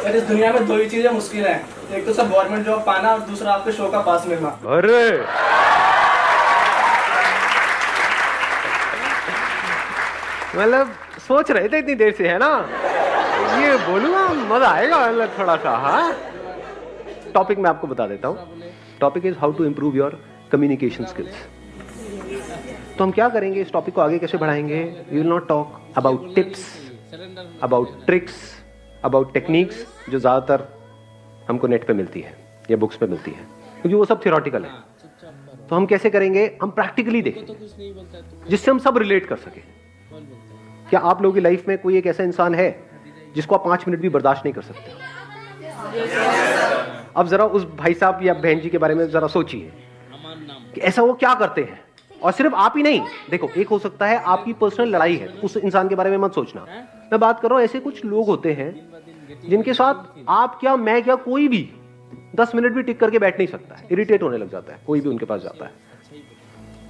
पर इस दुनिया में 2 ही चीजें मुश्किल हैं, एक तो सब गवर्नमेंट जॉब पाना और दूसरा आपके शो का पास मिलना। अरे मतलब सोच रहे थे इतनी देर से, है ना? ये बोलूंगा मजा आएगा, मतलब थोड़ा सा। हाँ, टॉपिक मैं आपको बता देता हूँ। Topic is how to improve your communication skills. तो हम क्या करेंगे, इस टॉपिक को आगे कैसे बढ़ाएंगे? We will not talk about tips, about tricks, about techniques जो ज़्यादातर हमको नेट पे मिलती है या बुक्स पे मिलती है, क्योंकि वो सब थियोरेटिकल है। तो हम कैसे करेंगे? हम प्रैक्टिकली देखेंगे, जिससे हम सब रिलेट कर सके। क्या आप लोगों की लाइफ में कोई एक ऐसा इंसान है जिसको आप 5 मिनट भी बर्दाश्त नहीं कर सकते? अब जरा उस भाई साहब या बहन जी के बारे में जरा सोचिए कि ऐसा वो क्या करते हैं। और सिर्फ आप ही नहीं, देखो, एक हो सकता है आपकी पर्सनल लड़ाई है, उस इंसान के बारे में मत सोचना। मैं बात कर रहा हूं ऐसे कुछ लोग होते हैं जिनके साथ आप क्या, मैं क्या, कोई भी 10 मिनट भी टिक करके बैठ नहीं सकता है, इरिटेट होने लग जाता है कोई भी उनके पास जाता है।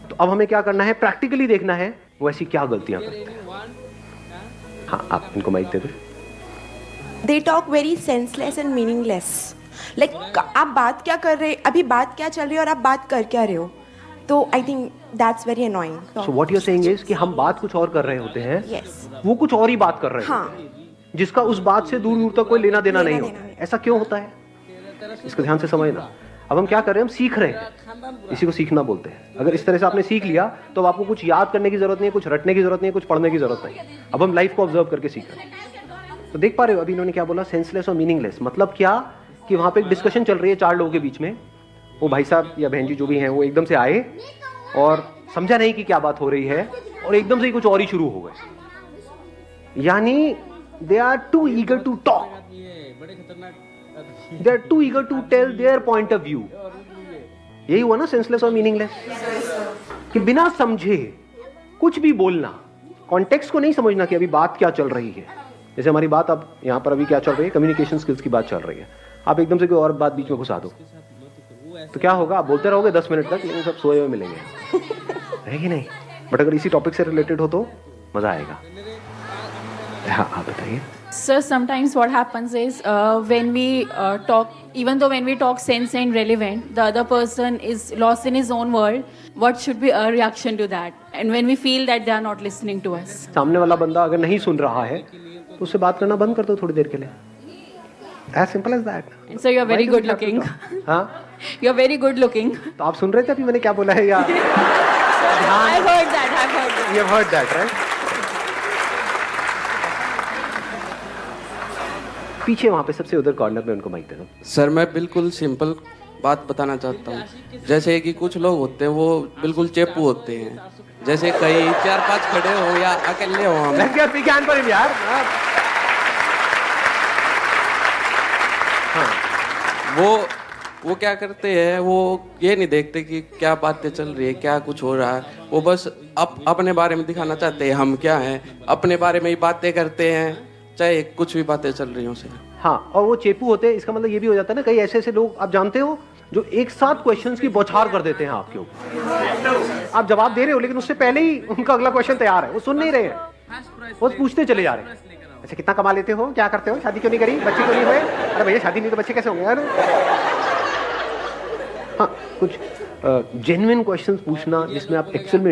तो अब हमें क्या करना है? प्रैक्टिकली देखना है वो ऐसी क्या गलतियां करते हैं। हाँ, आप इनको माइक दे दो। They talk very senseless and meaningless. Like आप बात क्या कर रहे, अभी बात क्या चल रही है और आप बात कर क्या रहे हो? तो I think that's very annoying. So what you're saying is कि हम बात कुछ और कर रहे होते हैं, Yes. वो कुछ और ही बात कर रहे हाँ. होते हैं, जिसका उस बात से दूर दूर तक कोई लेना देना नहीं होता है। ऐसा क्यों होता है? इसको ध्यान से समझना। अब हम क्या कर रहे हैं? हम सीख रहे हैं, इसी को सीखना बोलते हैं। अगर इस तरह से आपने सीख लिया तो अब आपको कुछ याद करने की जरूरत नहीं है, कुछ रटने की जरूरत नहीं है, कुछ पढ़ने की जरूरत नहीं। अब हम लाइफ को ऑब्जर्व करके सीख रहे हैं। तो देख पा रहे हो अभी इन्होंने क्या बोला? सेंसलेस और मीनिंगलेस। मतलब क्या कि वहां पे एक डिस्कशन चल रही है 4 लोगों के बीच में, वो भाई साहब या बहन जी जो भी हैं वो एकदम से आए और समझा नहीं कि क्या बात हो रही है और एकदम से ही कुछ और ही शुरू हो गए। यानी they are too eager to talk, they are too eager to tell their point of view. यही हुआ ना सेंसलेस और मीनिंगलेस, कि बिना समझे कुछ भी बोलना, कॉन्टेक्स्ट को नहीं समझना कि अभी बात क्या चल रही है। जैसे हमारी बात अब यहाँ पर अभी क्या चल रही है? कम्युनिकेशन स्किल्स की बात चल रही है। आप एकदम से कोई और बात बीच में घुसा दो तो क्या होगा? आप बोलते रहोगे 10 मिनट तक, लेकिन सब सोए हुए मिलेंगे, है कि नहीं? बट अगर इसी टॉपिक से रिलेटेड हो तो मजा आएगा। हाँ, आप बताइए। Sir, sometimes what happens is when we talk, even though when we talk sense and relevant, the other person is lost in his own world. What should be our reaction to that? And when we feel that they are not listening to us. सामने वाला बंदा अगर नहीं सुन रहा है तो उससे बात करना बंद कर दो थोड़ी देर के लिए। As simple as that. And so you are very Why do we good have to looking. talk? हाँ? You are very good looking. तो आप सुन रहे थे अभी मैंने क्या बोला है या? I've heard that. I've heard that. You have heard that, right? पीछे वहां पे सबसे उधर कॉर्नर में उनको माइक दे दो। सर, मैं बिल्कुल सिंपल बात बताना चाहता हूँ। जैसे कि कुछ लोग होते हैं वो बिल्कुल चेपू होते हैं, जैसे कई 4-5 खड़े हो या अकेले हो हम। Let's get big hand for him, यार। हाँ। वो क्या करते हैं, वो ये नहीं देखते कि क्या बातें चल रही है, क्या कुछ हो रहा है। वो बस अपने बारे में दिखाना चाहते हैं हम क्या हैं, अपने बारे में ही बातें करते हैं, चाहे कुछ भी बातें चल रही हो से। हाँ, और वो चेपू होते हैं, इसका मतलब ये भी हो जाता है ना, कई ऐसे ऐसे लोग आप जानते हो जो एक साथ क्वेश्चंस की बौछार कर देते हैं आपके ऊपर। आप जवाब दे रहे हो लेकिन उससे पहले ही उनका अगला क्वेश्चन तैयार है, वो सुन नहीं रहे हैं, वो पूछते चले जा रहे हैं। अच्छा, कितना कमा लेते हो, क्या करते हो, शादी क्यों नहीं करी, बच्चे क्यों नहीं हुए? अरे भैया शादी नहीं तो बच्चे कैसे होंगे यार? हाँ, कुछ जेन्युइन क्वेश्चंस पूछना जिसमें आप एक्चुअल में